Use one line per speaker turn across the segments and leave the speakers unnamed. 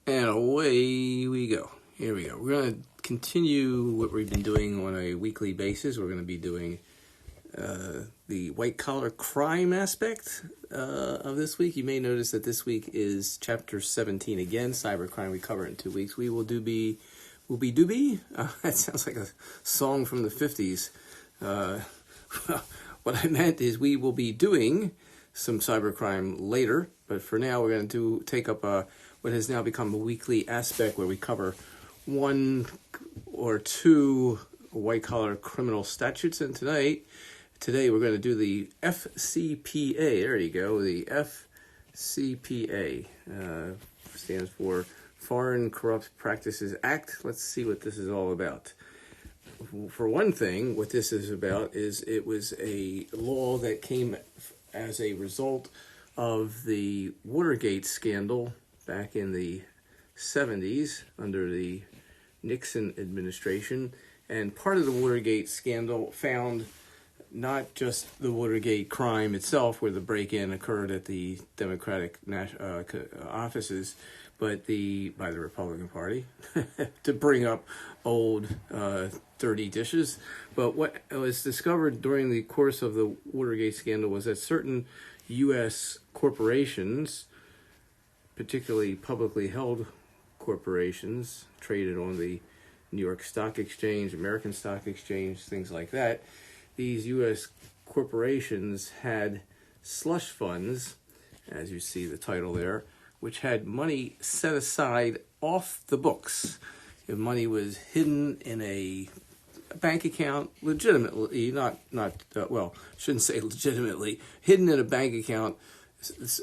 And away we go. Here we go. We're going to continue what we've been doing on a weekly basis. We're going to be doing the white-collar crime aspect of this week. You may notice that this week is Chapter 17 again, cybercrime. We cover it in 2 weeks. We will doobie. That sounds like a song from the 50s. What I meant is we will be doing some cybercrime later, but for now we're going to take up what has now become a weekly aspect where we cover 1 or 2 white-collar criminal statutes. And today we're going to do the fcpa. There you go. The fcpa stands for Foreign Corrupt Practices Act. Let's see what this is all about. For one thing, what this is about is it was a law that came as a result of the Watergate scandal back in the 70s under the Nixon administration. And part of the Watergate scandal found not just the Watergate crime itself, where the break-in occurred at the Democratic offices, but by the Republican Party, to bring up old dirty dishes. But what was discovered during the course of the Watergate scandal was that certain U.S. corporations, particularly publicly held corporations, traded on the New York Stock Exchange, American Stock Exchange, things like that, these U.S. corporations had slush funds, as you see the title there, which had money set aside off the books. The money was hidden in a bank account, legitimately, shouldn't say legitimately, hidden in a bank account.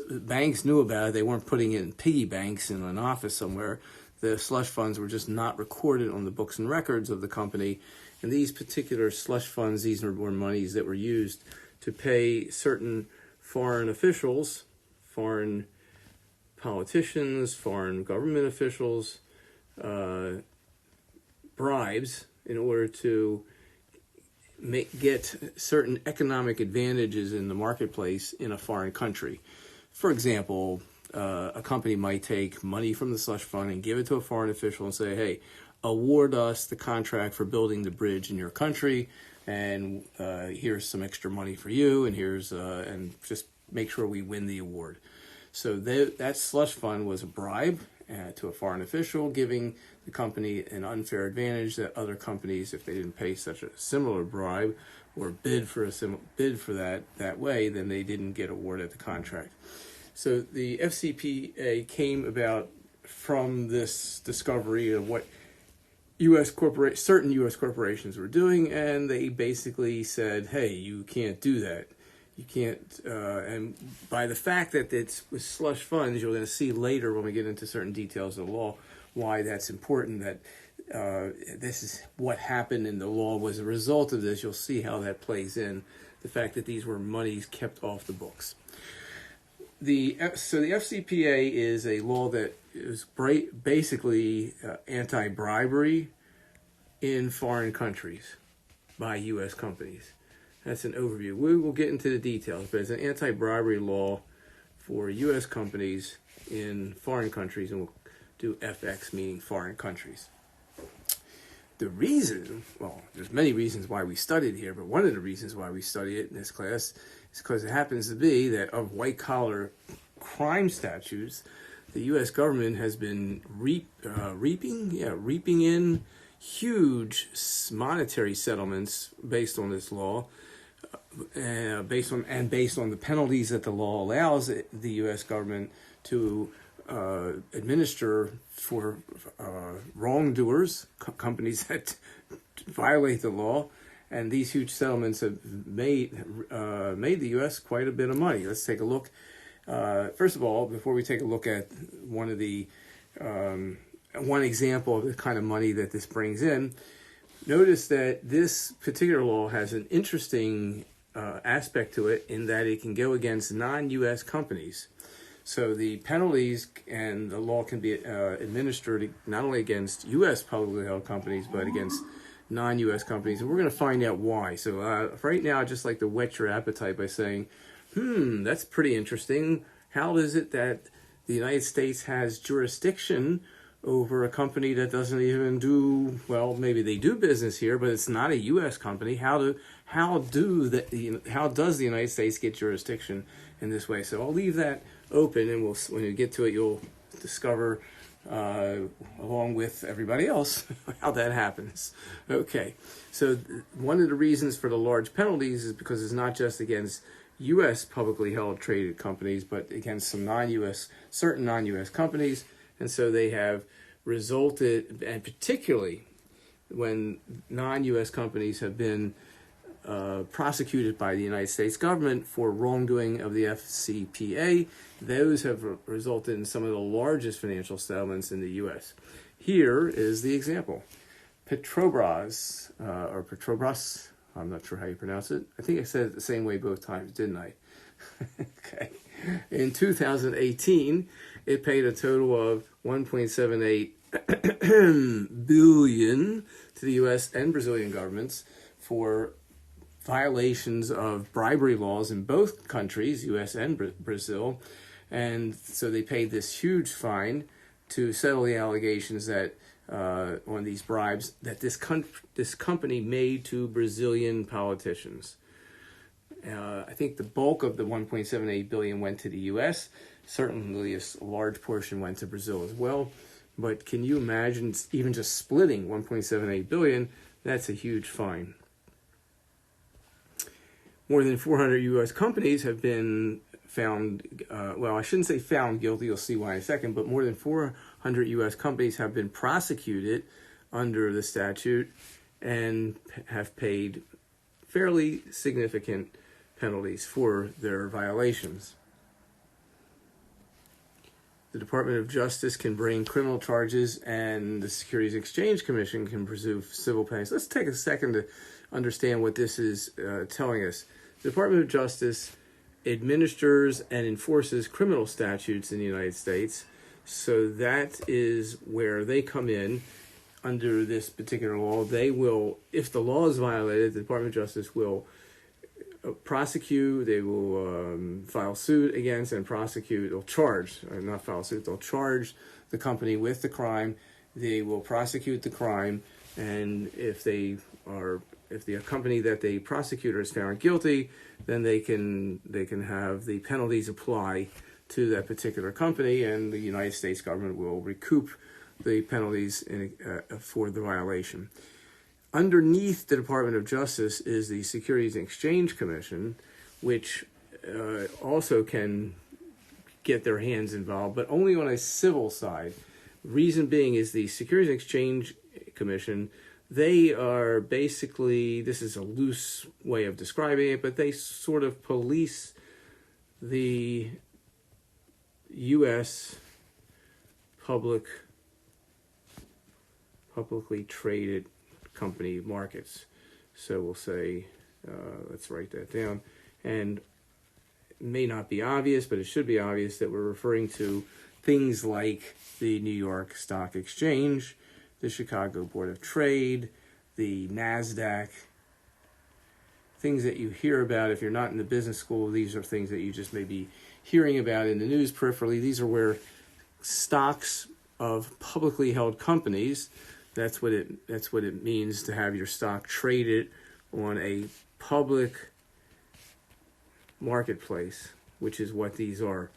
Banks knew about it. They weren't putting it in piggy banks in an office somewhere. The slush funds were just not recorded on the books and records of the company. And these particular slush funds, these were monies that were used to pay certain foreign officials, foreign politicians, foreign government officials, bribes in order to get certain economic advantages in the marketplace in a foreign country. For example, a company might take money from the slush fund and give it to a foreign official and say, hey, award us the contract for building the bridge in your country, and here's some extra money for you, and and just make sure we win the award. So that slush fund was a bribe to a foreign official, giving the company an unfair advantage that other companies, if they didn't pay such a similar bribe or bid for that way, then they didn't get awarded the contract. So the FCPA came about from this discovery of what certain U.S. corporations were doing, and they basically said, hey, you can't do that. You can't, and by the fact that it's with slush funds, you're going to see later when we get into certain details of the law why that's important, that this is what happened in the law was a result of this. You'll see how that plays in, the fact that these were monies kept off the books. So the FCPA is a law that is basically anti-bribery in foreign countries by U.S. companies. That's an overview. We will get into the details, but it's an anti-bribery law for U.S. companies in foreign countries, and we'll do FX, meaning foreign countries. The reason, there's many reasons why we studied here, but one of the reasons why we study it in this class is because it happens to be that of white-collar crime statutes, the U.S. government has been reaping in huge monetary settlements based on this law, based on the penalties that the law allows the U.S. government to administer for wrongdoers, companies that violate the law. And these huge settlements have made the U.S. quite a bit of money. Let's take a look. First of all, before we take a look at one example of the kind of money that this brings in, notice that this particular law has an interesting aspect to it in that it can go against non-U.S. companies. So the penalties and the law can be administered not only against U.S. publicly held companies, but against non-U.S. companies. And we're going to find out why. So right now, I'd just like to whet your appetite by saying, that's pretty interesting. How is it that the United States has jurisdiction over a company that doesn't even do, well, maybe they do business here, but it's not a U.S. company. How does the United States get jurisdiction in this way? So I'll leave that open, and when you get to it, you'll discover, along with everybody else, how that happens. Okay, so one of the reasons for the large penalties is because it's not just against U.S. publicly held traded companies, but against some certain non-U.S. companies. And so they have resulted, and particularly when non-U.S. companies have been prosecuted by the United States government for wrongdoing of the fcpa, those have resulted in some of the largest financial settlements in the U.S. Here is the example. Petrobras, I'm not sure how you pronounce it. I think I said it the same way both times, didn't I? Okay. In 2018, it paid a total of $1.78 billion to the U.S. and Brazilian governments for violations of bribery laws in both countries, U.S. and Brazil. And so they paid this huge fine to settle the allegations that on these bribes that this company made to Brazilian politicians. I think the bulk of the $1.78 billion went to the U.S. Certainly a large portion went to Brazil as well. But can you imagine even just splitting $1.78 billion? That's a huge fine. More than 400 U.S. companies have been found, well, I shouldn't say found guilty, you'll see why in a second, but more than 400 U.S. companies have been prosecuted under the statute and have paid fairly significant penalties for their violations. The Department of Justice can bring criminal charges, and the Securities and Exchange Commission can pursue civil penalties. Let's take a second to understand what this is telling us. The Department of Justice administers and enforces criminal statutes in the United States, so that is where they come in under this particular law. They will, if the law is violated, the Department of Justice will prosecute, they will file suit against and prosecute, they'll charge, not file suit, they'll charge the company with the crime, they will prosecute the crime, and if the company that they prosecute is found guilty, then they can have the penalties apply to that particular company, and the United States government will recoup the penalties for the violation. Underneath the Department of Justice is the Securities and Exchange Commission, which also can get their hands involved, but only on a civil side. Reason being is the Securities and Exchange Commission, they are basically, this is a loose way of describing it, but they sort of police the U.S. publicly traded company markets. So we'll say, let's write that down. And it may not be obvious, but it should be obvious that we're referring to things like the New York Stock Exchange, the Chicago Board of Trade, the NASDAQ, things that you hear about. If you're not in the business school, these are things that you just may be hearing about in the news peripherally. These are where stocks of publicly held companies, that's what it means to have your stock traded on a public marketplace, which is what these are.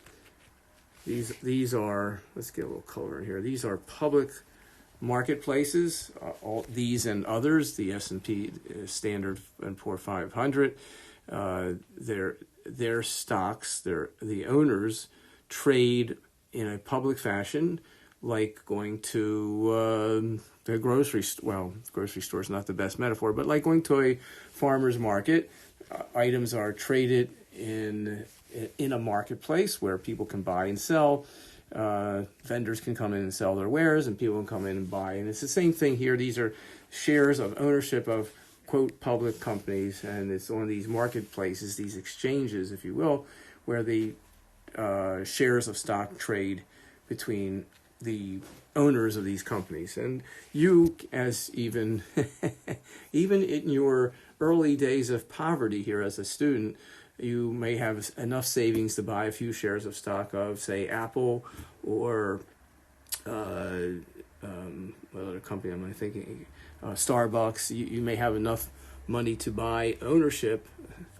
These are, let's get a little color in here. These are public marketplaces, all these and others, the S&P Standard & Poor 500, their stocks, the owners trade in a public fashion, like going to the grocery store. Well, grocery store is not the best metaphor, but like going to a farmer's market. Items are traded in a marketplace where people can buy and sell. Vendors can come in and sell their wares, and people can come in and buy. And it's the same thing here. These are shares of ownership of, quote, public companies, and it's on these marketplaces, these exchanges, if you will, where the shares of stock trade between the owners of these companies. And you, as even in your early days of poverty here as a student, you may have enough savings to buy a few shares of stock of, say, Apple or what other company am I thinking? Starbucks. You may have enough money to buy ownership,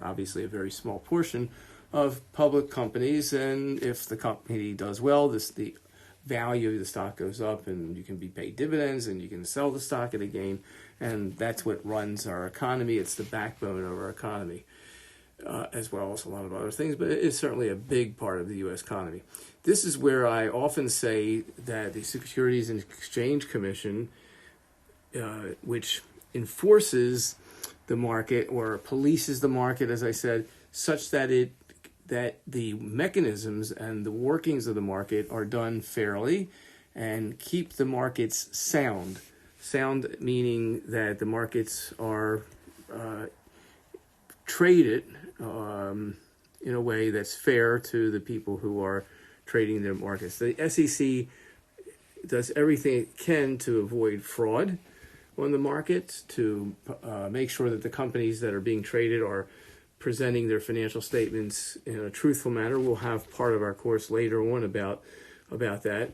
obviously a very small portion, of public companies, and if the company does well, the value of the stock goes up, and you can be paid dividends, and you can sell the stock at a gain, and that's what runs our economy. It's the backbone of our economy, as well as a lot of other things, but it's certainly a big part of the U.S. economy. This is where I often say that the Securities and Exchange Commission, which enforces the market or polices the market, as I said, such that the mechanisms and the workings of the market are done fairly and keep the markets sound. Sound meaning that the markets are traded in a way that's fair to the people who are trading their markets. The SEC does everything it can to avoid fraud on the market, to make sure that the companies that are being traded are presenting their financial statements in a truthful manner. We'll have part of our course later on about that.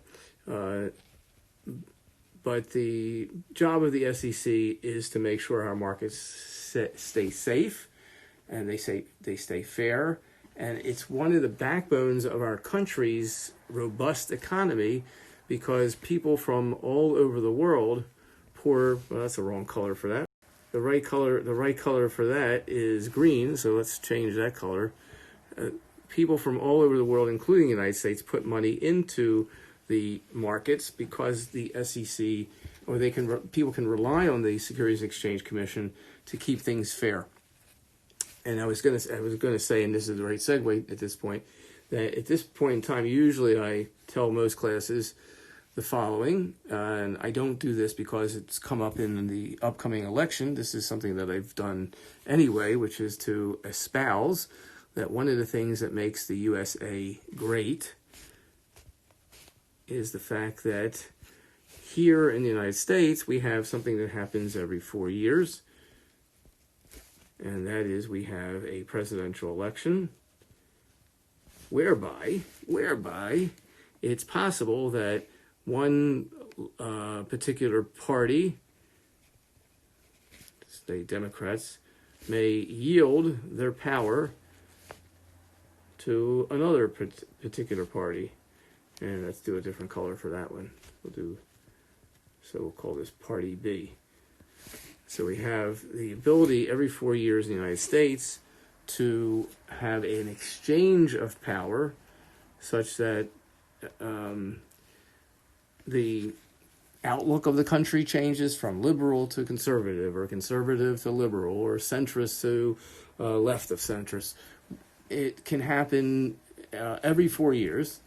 But the job of the SEC is to make sure our markets stay safe and they stay fair. And it's one of the backbones of our country's robust economy, because people from all over the world well, that's the wrong color for that. The right color for that is green, so let's change that color. People from all over the world, including the United States, put money into the markets because the SEC, or people can rely on the Securities and Exchange Commission to keep things fair. And I was going to say, and this is the right segue at this point, that at this point in time, usually I tell most classes the following, and I don't do this because it's come up in the upcoming election. This is something that I've done anyway, which is to espouse that one of the things that makes the USA great is the fact that here in the United States, we have something that happens every 4 years, and that is we have a presidential election whereby it's possible that one particular party, say Democrats, may yield their power to another particular party. And let's do a different color for that one. We'll call this Party B. So we have the ability every 4 years in the United States to have an exchange of power such that the outlook of the country changes from liberal to conservative, or conservative to liberal, or centrist to left of centrist. It can happen every 4 years,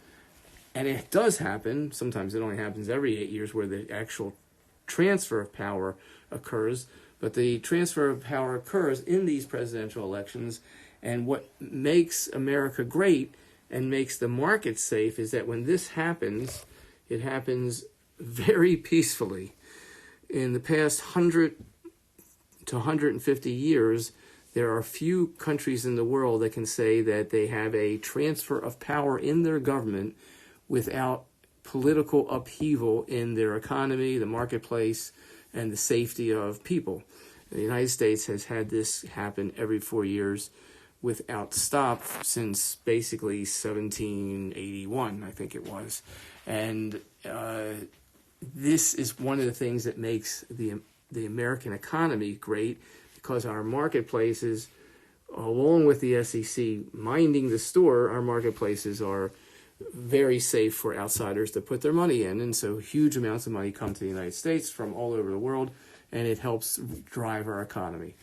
and it does happen. Sometimes it only happens every 8 years where the actual transfer of power occurs, but the transfer of power occurs in these presidential elections. And what makes America great and makes the market safe is that when this happens, it happens very peacefully. In the past 100 to 150 years, there are few countries in the world that can say that they have a transfer of power in their government without political upheaval in their economy, the marketplace, and the safety of people. The United States has had this happen every 4 years without stop since basically 1781, I think it was. And this is one of the things that makes the American economy great, because our marketplaces, along with the SEC minding the store, our marketplaces are very safe for outsiders to put their money in. And so huge amounts of money come to the United States from all over the world, and it helps drive our economy.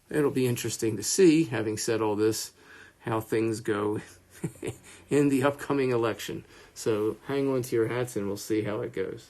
It'll be interesting to see, having said all this, how things go in the upcoming election. So hang on to your hats and we'll see how it goes.